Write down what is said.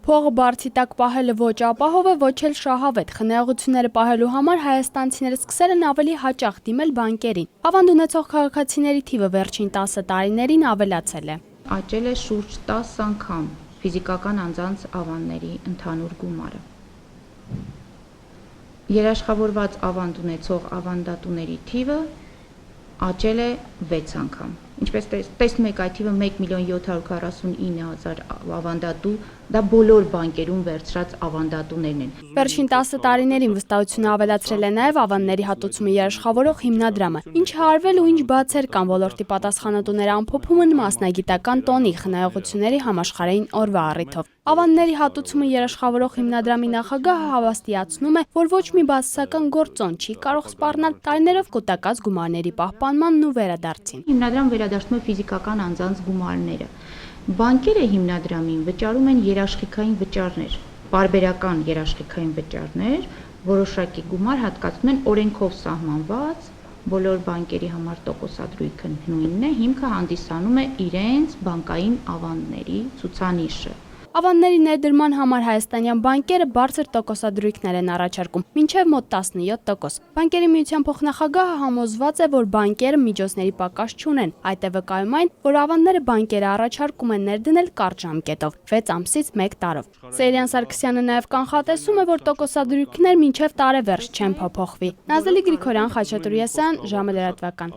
Փողը բարձի տակ պահելը ոչ ապահով է, ոչ էլ շահավետ։ Խնայողությունները պահելու համար հայաստանցիները սկսել են ավելի հաճախ դիմել բանկերին։ Ավանդ ունեցող քաղաքացիների թիվը վերջին 10 տարիներին ավելացել է։ Աճել է շուրջ 10 անգամ ֆիզիկական անձանց ավանդների ընդհանուր գումարը։ Երաշխավորված ավանդ ունեցող ավանդատուների թիվը աճել է 6 անգամ։ Ինչպես տեսնում եք, այդ թիվը 1.749.000 ավանդատու, դա բոլոր բանկերում վերցրած ավանդատուներն են։ Վերջին 10 տարիներին վստահությունը ավելացրել է նաև ավանդների հատուցումը երաշխավորող հիմնադրամը։ Ինչ հարվել ու ինչ բացեր կան ոլորտի պատասխանատուները ամփոփում են մասնագիտական տոնի խնայողությունների համաշխարհային օրվա առիթով։ Ավանդների հատուցումը երաշխավորող հիմնադրամի նախագահը հավաստիացնում է, որ ոչ մի բացասական գործոն չի կարող սպառնալ տարիներով կուտակած գումարների պահպանմանն ու վերադարձին։ Հիմնադրամ վերադարձնում է ֆիզիկական անձանց գումարները։ Բանկերը հիմնադրամին վճարում են երաշխիքային վճարներ, պարբերական երաշխիքային վճարներ, որոշակի գումար հատկացնում են օրենքով սահմանված, բոլոր բանկերի համար տոկոսադրույքն նույնն է, հիմքը հանդիսանում է իրենց բանկային ավանդների ցուցանիշը։ Ավանդների ներդրման համար հայաստանյան բանկերը բարձր տոկոսադրույքներ են առաջարկում, մինչև մոտ 17%։ Բանկերի միության փոխնախագահը համոզված է, որ բանկերը միջոցների պակաս չունեն, այդ է վկայում այն, որ ավանդները բանկերը առաջարկում են ներդնել կարճ ժամկետով, 6 ամսից 1 տարով։ Սեյրան Սարգսյանը նաև կանխատեսում է, որ տոկոսադրույքներ մինչև տարեվերջ չեն փոփոխվի։ Նազելի Գրիգորյան, Խաչատուր Եսայան, ժամը լրատվական։